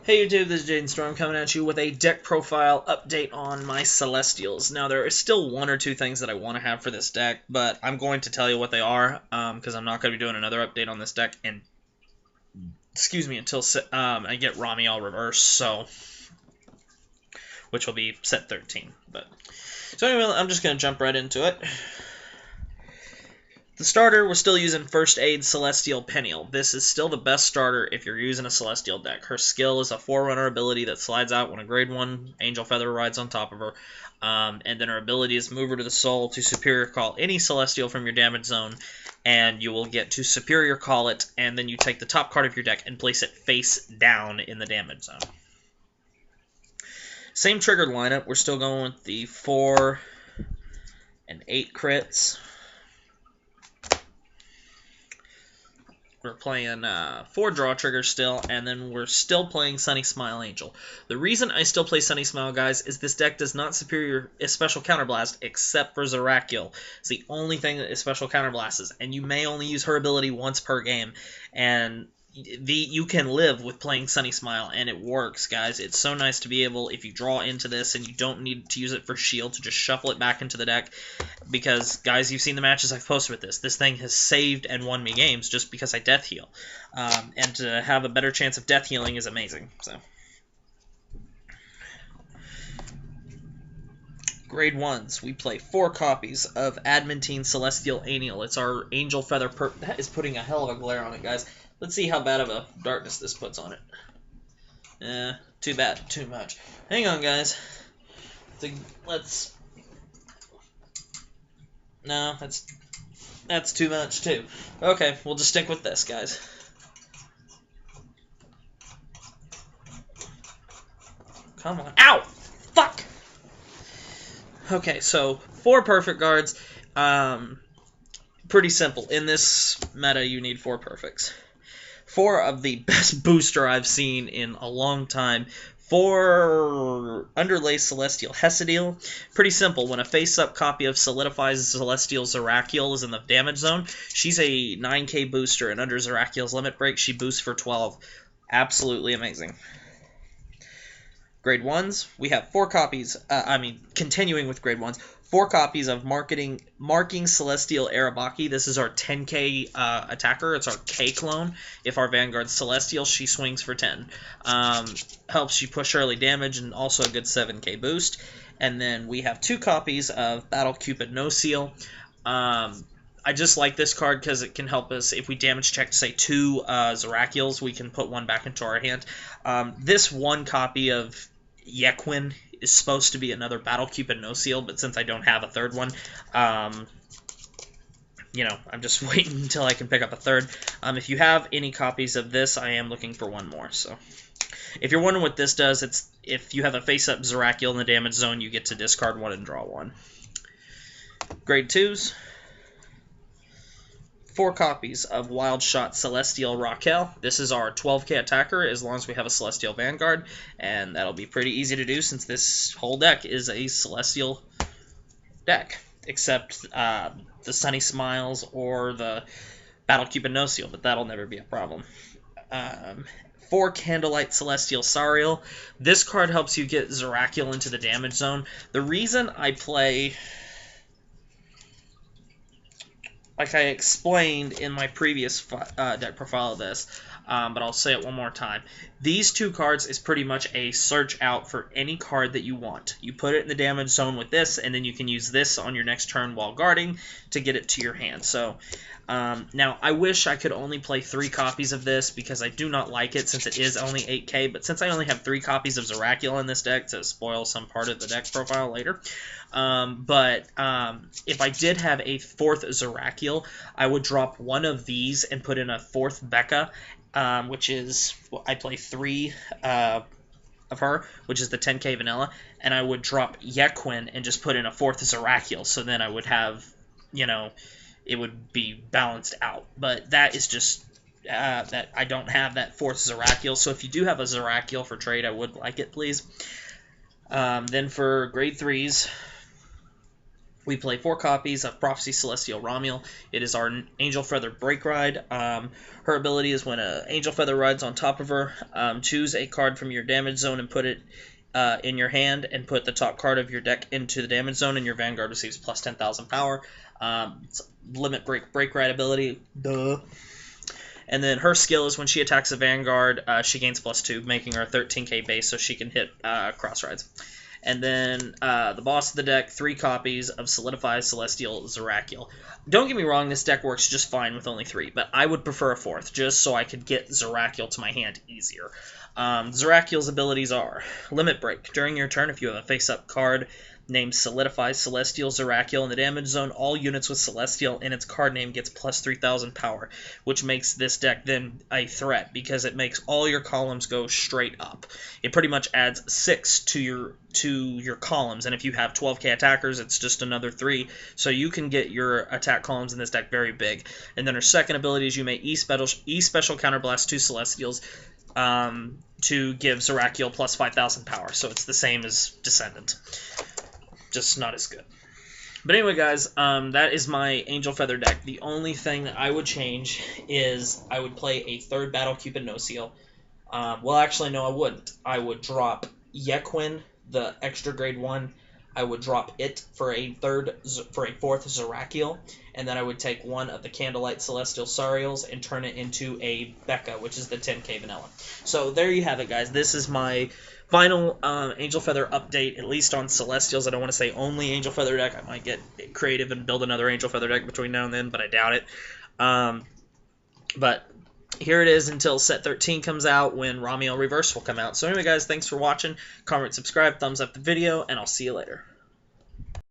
Hey YouTube, this is Jaden Storm coming at you with a deck profile update on my Celestials. Now, there is still one or two things that I want to have for this deck, but I'm going to tell you what they are, because I'm not going to be doing another update on this deck, and until I get Ramiel reverse, which will be set 13. So anyway, I'm just going to jump right into it. The starter, we're still using First Aid Celestial Peniel. This is still the best starter if you're using a Celestial deck. Her skill is a Forerunner ability that slides out when a Grade 1 Angel Feather rides on top of her. And then her ability is Move Her to the Soul to Superior Call any Celestial from your damage zone, and you will get to Superior Call it, and then you take the top card of your deck and place it face down in the damage zone. Same triggered lineup. We're still going with the 4 and 8 crits. We're playing 4 draw triggers still, and then we're still playing Sunny Smile Angel. The reason I still play Sunny Smile, guys, is this deck does not superior special counterblast except for Zerakiel. It's the only thing that is special counterblasts, and you may only use her ability once per game, and you can live with playing Sunny Smile, and it works, guys. It's so nice to be able, if you draw into this and you don't need to use it for shield, to just shuffle it back into the deck, because, guys, you've seen the matches I've posted with this. This thing has saved and won me games just because I death heal, and to have a better chance of death healing is amazing. So, Grade 1s, we play 4 copies of Adamantine Celestial Aniel. It's our Angel Feather That is putting a hell of a glare on it, guys. Let's see how bad of a darkness this puts on it. Too bad, too much. Hang on, guys. No, that's too much, too. Okay, we'll just stick with this, guys. Come on. Ow! Fuck! Okay, so 4 perfect guards. Pretty simple. In this meta, you need 4 perfects. 4 of the best booster I've seen in a long time. 4 Underlay Celestial Hesiodil. Pretty simple. When a face-up copy of Solidifies Celestial Zerakiel is in the damage zone, she's a 9k booster, and under Zerakiel's limit break, she boosts for 12. Absolutely amazing. Grade 1s, we have 4 copies, continuing with Grade 1s, 4 copies of Marking Celestial Arabaki. This is our 10k attacker. It's our K clone. If our Vanguard's Celestial, she swings for 10. Helps you push early damage and also a good 7k boost. And then we have 2 copies of Battle Cupid No Seal. I just like this card because it can help us if we damage check, say, 2 Zerakiels, we can put 1 back into our hand. This 1 copy of Yequin is supposed to be another Battle Cupid No Seal, but since I don't have a 3rd one, I'm just waiting until I can pick up a 3rd. If you have any copies of this, I am looking for 1 more. So, if you're wondering what this does, it's if you have a face-up Zerakiel in the damage zone, you get to discard 1 and draw 1. Grade 2s. 4 copies of Wild Shot Celestial Raquel. This is our 12k attacker as long as we have a Celestial Vanguard, and that'll be pretty easy to do since this whole deck is a Celestial deck, except the Sunny Smiles or the Battle Cupid No Seal, but that'll never be a problem. 4 Candlelight Celestial Sariel. This card helps you get Zerakiel into the damage zone. The reason I play, like I explained in my previous deck profile of this, but I'll say it one more time. These 2 cards is pretty much a search out for any card that you want. You put it in the damage zone with this, and then you can use this on your next turn while guarding to get it to your hand. So, now, I wish I could only play 3 copies of this because I do not like it since it is only 8k, but since I only have 3 copies of Zerakiel in this deck to spoil some part of the deck profile later, if I did have a 4th Zerakiel, I would drop 1 of these and put in a 4th Becca, which is, I play 3 of her, which is the 10k vanilla, and I would drop Yequin and just put in a 4th Zerakiel, so then I would have, it would be balanced out. But that is just that I don't have that 4th Zerakiel, so if you do have a Zerakiel for trade, I would like it, please. Then for Grade 3s, We play 4 copies of Prophecy Celestial Romiel. It is our Angel Feather Break Ride. Her ability is when an Angel Feather rides on top of her, choose a card from your damage zone and put it in your hand, and put the top card of your deck into the damage zone, and your Vanguard receives plus 10,000 power. Limit Break Ride ability. Duh. And then her skill is when she attacks a Vanguard, she gains +2, making her 13k base, so she can hit cross rides. And then the boss of the deck, 3 copies of Solidified Celestial Zerakiel. Don't get me wrong, this deck works just fine with only 3, but I would prefer a 4th, just so I could get Zerakiel to my hand easier. Zerakiel's abilities are Limit Break. During your turn, if you have a face-up card named Solidify Celestial Zerakiel in the damage zone, all units with Celestial in its card name gets plus 3,000 power, which makes this deck then a threat, because it makes all your columns go straight up. It pretty much adds 6 to your columns, and if you have 12k attackers, it's just another 3, so you can get your attack columns in this deck very big. And then her second ability is you may E-Special Counterblast 2 Celestials to give Zerakiel plus 5,000 power, so it's the same as Descendant, just not as good. But anyway, guys, that is my Angel Feather deck. The only thing that I would change is I would play a 3rd Battle Cupid No Seal. Well, actually, no, I wouldn't. I would drop Yequin, the extra grade 1. I would drop it for a 4th Zerakiel, and then I would take one of the Candlelight Celestial Sariels and turn it into a Becca, which is the 10k vanilla. So there you have it, guys. This is my final Angel Feather update, at least on Celestials. I don't want to say only Angel Feather deck. I might get creative and build another Angel Feather deck between now and then, but I doubt it. But here it is until set 13 comes out, when Romiel Reverse will come out. So anyway, guys, thanks for watching. Comment, subscribe, thumbs up the video, and I'll see you later.